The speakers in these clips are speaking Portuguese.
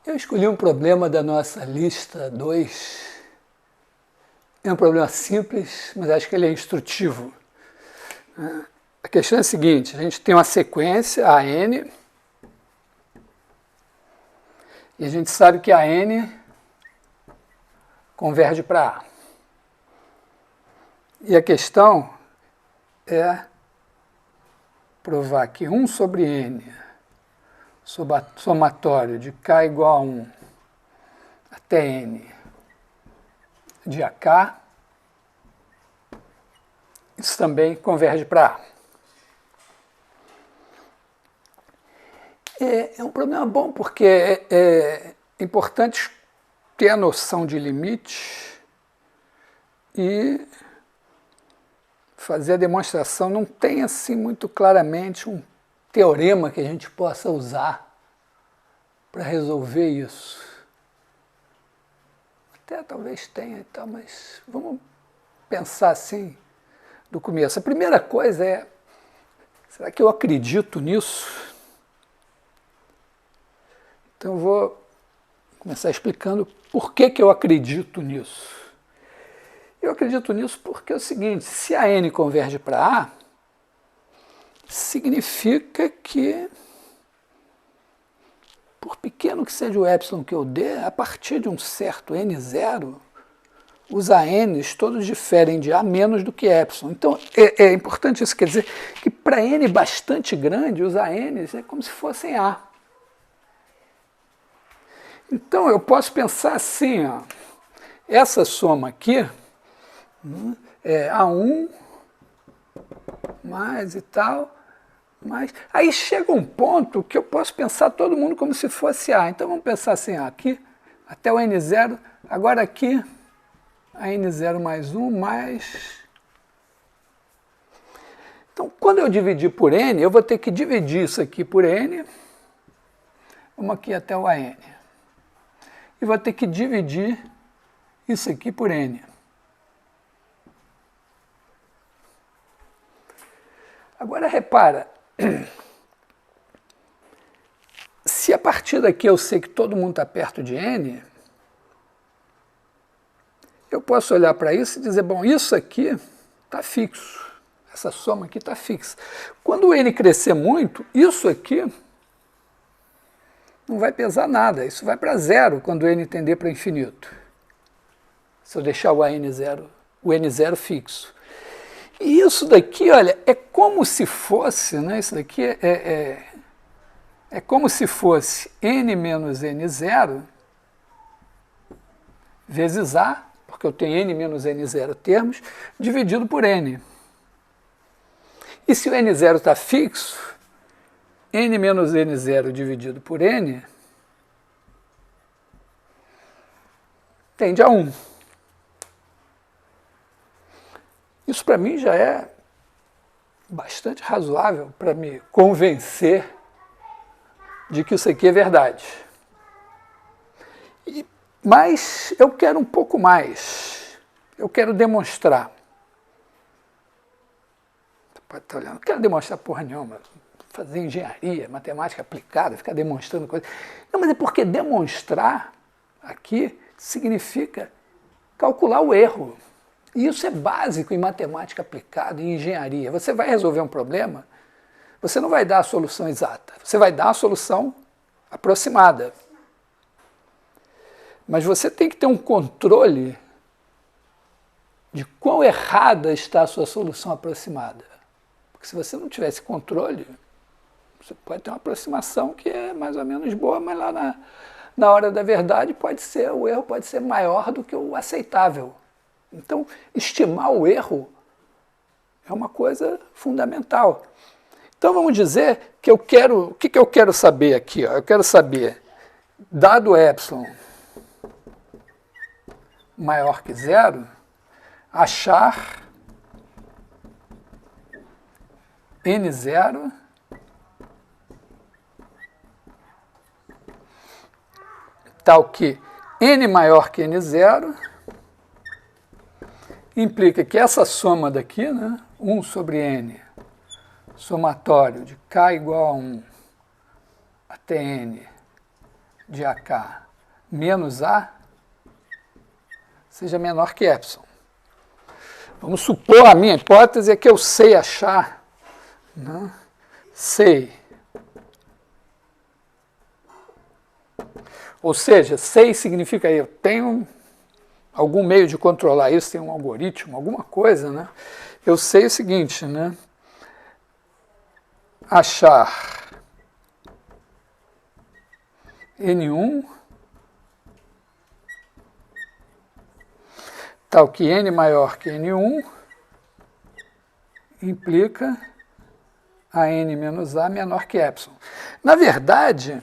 Eu escolhi um problema da nossa lista 2. É um problema simples, mas acho que ele é instrutivo. A questão é a seguinte: a gente tem uma sequência, a n, e a gente sabe que a n converge para A. E a questão é provar que 1 sobre n, somatório de k igual a 1 até n de AK, isso também converge para A. É um problema bom, porque é importante ter a noção de limite e fazer a demonstração. Não tem assim muito claramente um teorema que a gente possa usar para resolver isso. Até talvez tenha e tal, mas vamos pensar assim do começo. A primeira coisa é, será que eu acredito nisso? Então eu vou começar explicando por que eu acredito nisso. Eu acredito nisso porque é o seguinte: se a n converge para A, significa que, por pequeno que seja o epsilon que eu dê, a partir de um certo n0, os ANs todos diferem de A menos do que epsilon. Então é importante isso, quer dizer que para n bastante grande, os ANs é como se fossem A. Então eu posso pensar assim, ó, essa soma aqui é A1 mais e tal, mas aí chega um ponto que eu posso pensar todo mundo como se fosse A. Então vamos pensar assim, ó, aqui até o n0, agora aqui a n0 mais 1 mais... Então quando eu dividir por n, eu vou ter que dividir isso aqui por n, vamos aqui até o AN. E vou ter que dividir isso aqui por n. Agora repara, se a partir daqui eu sei que todo mundo está perto de n, eu posso olhar para isso e dizer, bom, isso aqui está fixo, essa soma aqui está fixa. Quando o n crescer muito, isso aqui não vai pesar nada, isso vai para zero quando o n tender para o infinito. Se eu deixar o n0 fixo. E isso daqui, olha, é como se fosse, né, isso daqui é como se fosse n menos n0 vezes A, porque eu tenho n menos n0 termos, dividido por n. E se o n0 está fixo, n menos n0 dividido por n tende a 1. Isso para mim já é bastante razoável para me convencer de que isso aqui é verdade. Mas eu quero um pouco mais. Eu quero demonstrar. Você pode estar olhando, não quero demonstrar porra nenhuma. Fazer engenharia, matemática aplicada, ficar demonstrando coisas. Não, mas é porque demonstrar aqui significa calcular o erro. E isso é básico em matemática aplicada, em engenharia. Você vai resolver um problema, você não vai dar a solução exata, você vai dar a solução aproximada. Mas você tem que ter um controle de quão errada está a sua solução aproximada. Porque se você não tiver esse controle, você pode ter uma aproximação que é mais ou menos boa, mas lá na hora da verdade o erro pode ser maior do que o aceitável. Então, estimar o erro é uma coisa fundamental. Então, vamos dizer que o que eu quero saber aqui? Ó? Eu quero saber, dado epsilon maior que zero, achar n0 tal que n maior que n0 implica que essa soma daqui, né, 1 sobre n, somatório de k igual a 1 até n de AK menos A seja menor que epsilon. Vamos supor, a minha hipótese é que eu sei achar, né? Sei. Ou seja, sei significa eu tenho algum meio de controlar isso, tem um algoritmo, alguma coisa, né? Eu sei o seguinte, né? Achar N1 tal que N maior que N1 implica a N menos A menor que epsilon. Na verdade,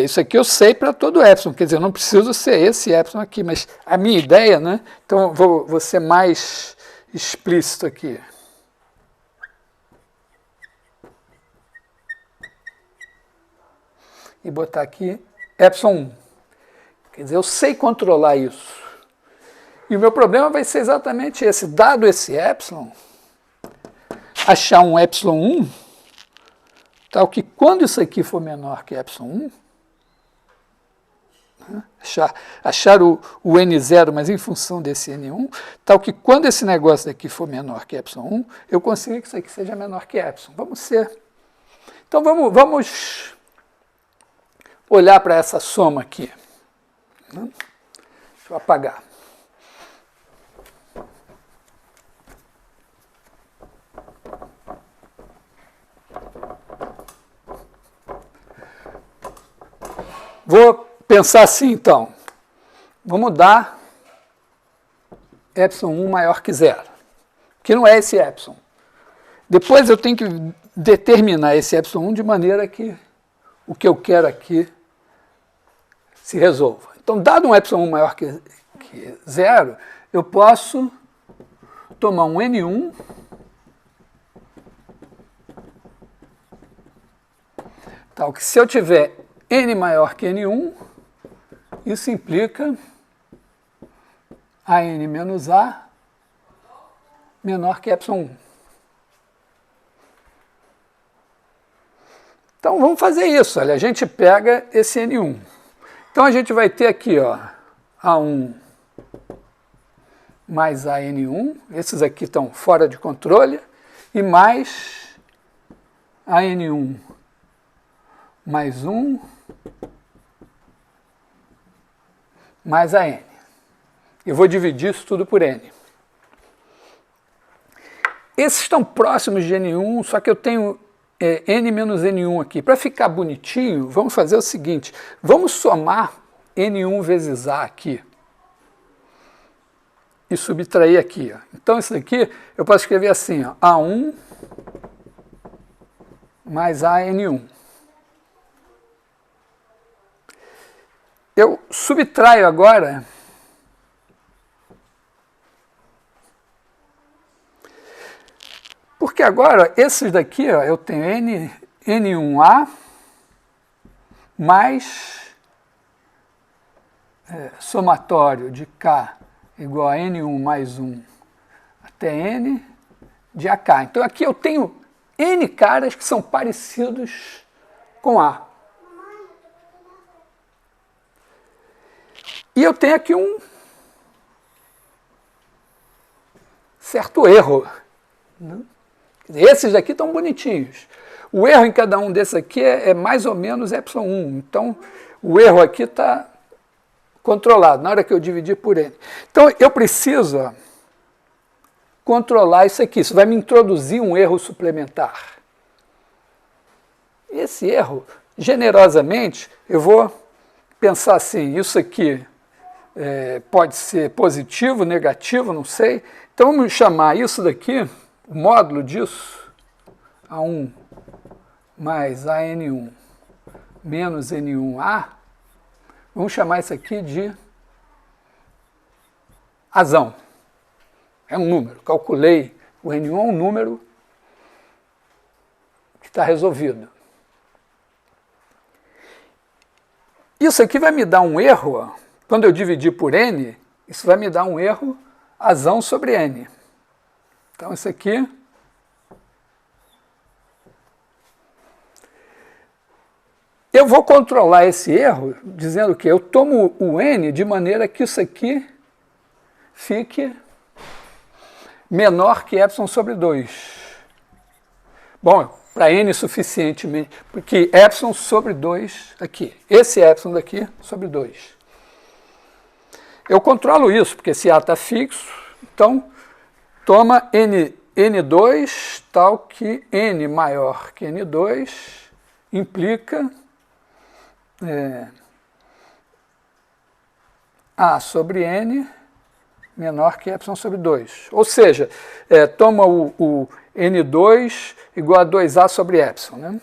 isso aqui eu sei para todo epsilon, quer dizer, eu não preciso ser esse epsilon aqui, mas a minha ideia, né? Então, vou ser mais explícito aqui. E botar aqui epsilon 1. Quer dizer, eu sei controlar isso. E o meu problema vai ser exatamente esse. Dado esse epsilon, achar um epsilon 1, tal que quando isso aqui for menor que epsilon 1, né, achar o N0, mas em função desse N1, tal que quando esse negócio daqui for menor que epsilon 1, eu consigo que isso aqui seja menor que epsilon. Vamos ser. Então, vamos olhar para essa soma aqui. Deixa eu apagar. Vou pensar assim, então. Vamos dar epsilon 1 maior que zero, que não é esse epsilon. Depois eu tenho que determinar esse epsilon 1 de maneira que o que eu quero aqui se resolva. Então, dado um epsilon 1 maior que zero, eu posso tomar um N1 tal que se eu tiver N maior que N1, isso implica a N menos A menor que epsilon 1. Então, vamos fazer isso. Olha, a gente pega esse N1. Então, a gente vai ter aqui, ó, A1 mais AN1. Esses aqui estão fora de controle. E mais AN1 mais 1 mais AN. Eu vou dividir isso tudo por N. Esses estão próximos de N1, só que eu tenho N menos N1 aqui. Para ficar bonitinho, vamos fazer o seguinte. Vamos somar N1 vezes A aqui. E subtrair aqui. Ó. Então, isso daqui eu posso escrever assim, ó, A1 mais AN1. Eu subtraio agora porque agora, esses daqui, ó, eu tenho N1A mais somatório de K igual a N1 mais 1 até N de AK. Então, aqui eu tenho N caras que são parecidos com A. E eu tenho aqui um certo erro. Né? Esses daqui estão bonitinhos. O erro em cada um desses aqui é mais ou menos epsilon 1. Então, o erro aqui está controlado, na hora que eu dividir por N. Então, eu preciso controlar isso aqui. Isso vai me introduzir um erro suplementar. Esse erro, generosamente, eu vou pensar assim, isso aqui pode ser positivo, negativo, não sei. Então, vamos chamar isso daqui, o módulo disso, A1 mais AN1 menos N1A, vamos chamar isso aqui de azão. É um número. Calculei o N1 é um número que está resolvido. Isso aqui vai me dar um erro, ó. Quando eu dividir por N, isso vai me dar um erro azão sobre N. Então, isso aqui eu vou controlar esse erro dizendo que eu tomo o n de maneira que isso aqui fique menor que epsilon sobre 2. Bom, para n suficientemente, porque epsilon sobre 2 aqui, esse epsilon daqui sobre 2. Eu controlo isso, porque esse A está fixo, então toma N2 tal que N maior que N2 implica A sobre N menor que epsilon sobre 2. Ou seja, toma o N2 igual a 2A sobre epsilon, né?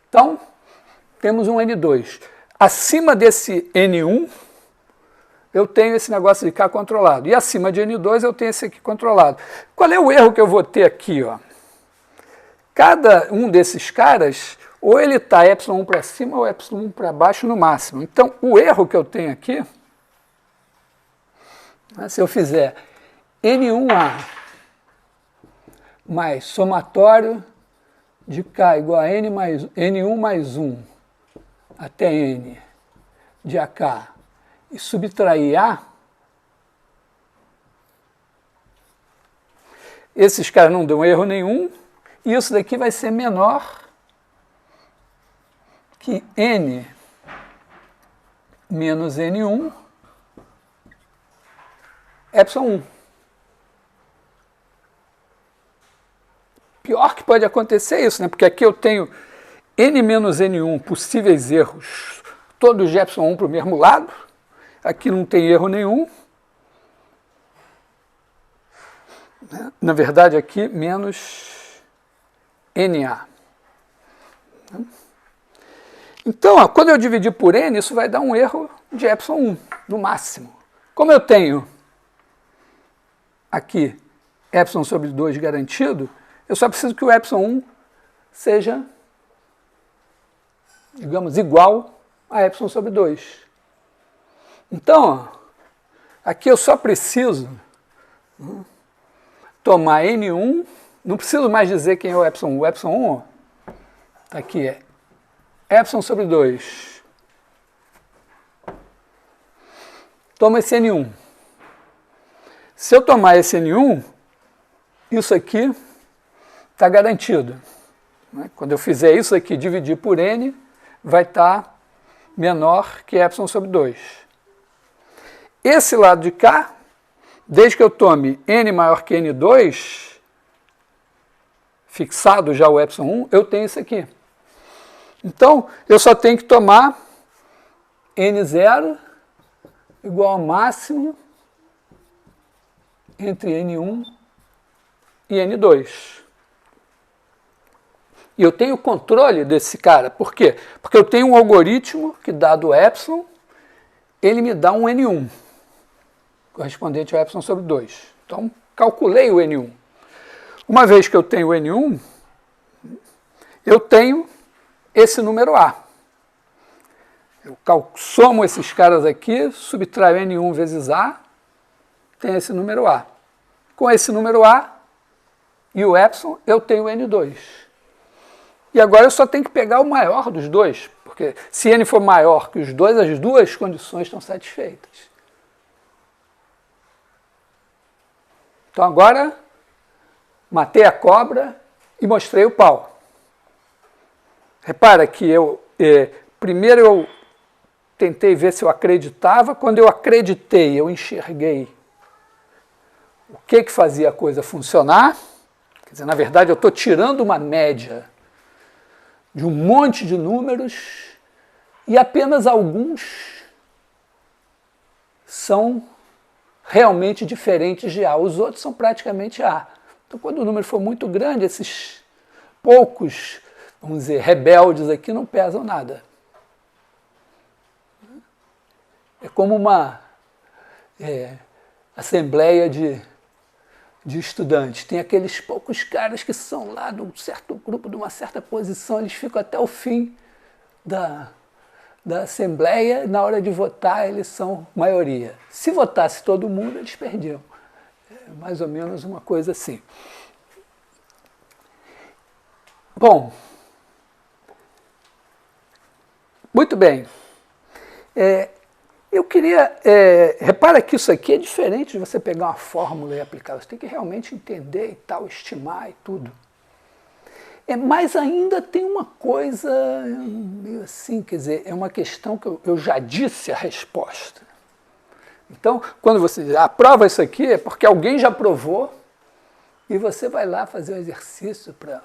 Então, temos um N2. Acima desse N1, eu tenho esse negócio de K controlado. E acima de N2, eu tenho esse aqui controlado. Qual é o erro que eu vou ter aqui? Ó? Cada um desses caras, ou ele está epsilon 1 para cima ou epsilon 1 para baixo no máximo. Então, o erro que eu tenho aqui, se eu fizer N1A mais somatório de K igual a N1 mais 1 até N de AK e subtrair A, esses caras não dão erro nenhum, e isso daqui vai ser menor que N menos N1 epsilon 1. Pior que pode acontecer isso, né? Porque aqui eu tenho N menos N1 possíveis erros, todos de epsilon 1 para o mesmo lado. Aqui não tem erro nenhum. Na verdade, aqui menos NA. Então, ó, quando eu dividir por N, isso vai dar um erro de epsilon 1, no máximo. Como eu tenho aqui epsilon sobre 2 garantido, eu só preciso que o epsilon 1 seja, digamos, igual a epsilon sobre 2. Então, ó, aqui eu só preciso tomar N1, não preciso mais dizer quem é o epsilon 1. O epsilon 1, ó, tá aqui, é epsilon sobre 2. Toma esse N1. Se eu tomar esse N1, isso aqui está garantido. Quando eu fizer isso aqui, dividir por N, vai estar menor que epsilon sobre 2. Esse lado de cá, desde que eu tome N maior que N2, fixado já o epsilon 1, eu tenho isso aqui. Então, eu só tenho que tomar N0 igual ao máximo entre N1 e N2. E eu tenho controle desse cara. Por quê? Porque eu tenho um algoritmo que, dado o epsilon, ele me dá um N1, correspondente ao epsilon sobre 2. Então, calculei o N1. Uma vez que eu tenho o N1, eu tenho esse número A. Eu somo esses caras aqui, subtraio N1 vezes A, tem esse número A. Com esse número A e o epsilon, eu tenho o N2. E agora eu só tenho que pegar o maior dos dois, porque se N for maior que os dois, as duas condições estão satisfeitas. Então agora, matei a cobra e mostrei o pau. Repara que primeiro eu tentei ver se eu acreditava. Quando eu acreditei, eu enxerguei o que fazia a coisa funcionar. Quer dizer, na verdade, eu estou tirando uma média de um monte de números e apenas alguns são realmente diferentes de A. Os outros são praticamente A. Então, quando o número for muito grande, esses poucos, vamos dizer, rebeldes aqui não pesam nada. É como uma assembleia de estudantes. Tem aqueles poucos caras que são lá de um certo grupo, de uma certa posição, eles ficam até o fim da assembleia, na hora de votar eles são maioria. Se votasse todo mundo, eles perdiam. mais ou menos uma coisa assim. Bom, muito bem. Eu queria... repara que isso aqui é diferente de você pegar uma fórmula e aplicar. Você tem que realmente entender e tal, estimar e tudo. Mas ainda tem uma coisa meio assim, quer dizer, é uma questão que eu já disse a resposta. Então, quando você diz, aprova isso aqui, é porque alguém já provou e você vai lá fazer um exercício para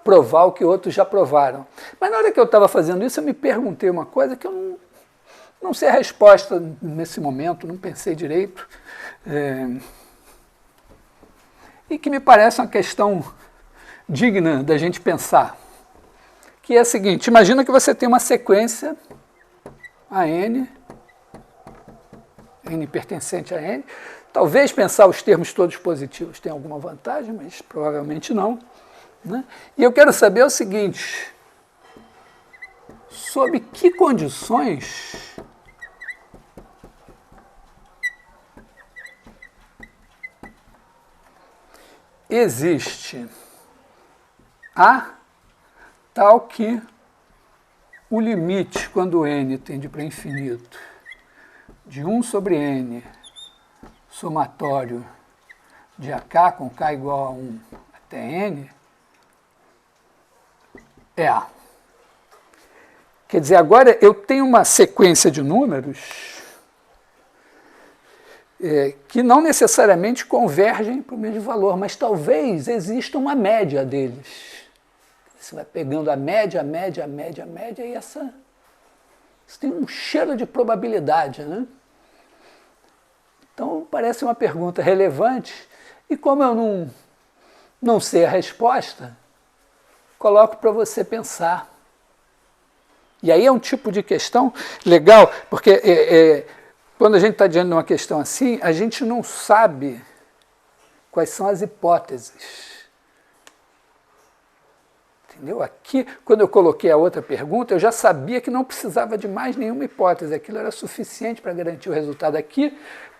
provar o que outros já provaram. Mas na hora que eu estava fazendo isso, eu me perguntei uma coisa que eu não sei a resposta nesse momento, não pensei direito, e que me parece uma questão digna da gente pensar, que é a seguinte: imagina que você tem uma sequência a n pertencente a n, talvez pensar os termos todos positivos tenha alguma vantagem, mas provavelmente não, né? E eu quero saber o seguinte: sob que condições existe A tal que o limite, quando n tende para infinito, de 1 sobre n somatório de AK com K igual a 1 até n, é A. Quer dizer, agora eu tenho uma sequência de números que não necessariamente convergem para o mesmo valor, mas talvez exista uma média deles. Você vai pegando a média, a média, a média, a média, e isso tem um cheiro de probabilidade, né? Então, parece uma pergunta relevante, e como eu não sei a resposta, coloco para você pensar. E aí é um tipo de questão legal, porque quando a gente está diante de uma questão assim, a gente não sabe quais são as hipóteses. Entendeu? Aqui, quando eu coloquei a outra pergunta, eu já sabia que não precisava de mais nenhuma hipótese, aquilo era suficiente para garantir o resultado. Aqui,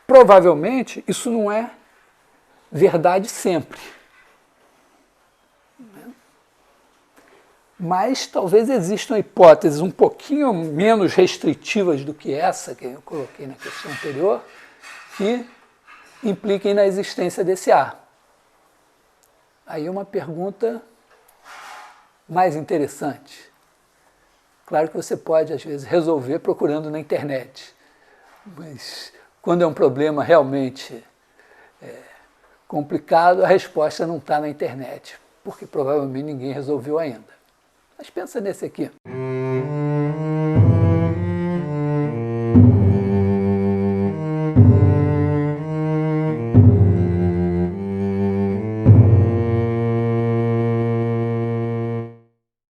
provavelmente, isso não é verdade sempre. Mas talvez existam hipóteses um pouquinho menos restritivas do que essa que eu coloquei na questão anterior, que impliquem na existência desse A. Aí uma pergunta mais interessante. Claro que você pode, às vezes, resolver procurando na internet, mas quando é um problema realmente complicado, a resposta não está na internet, porque provavelmente ninguém resolveu ainda. Mas pensa nesse aqui.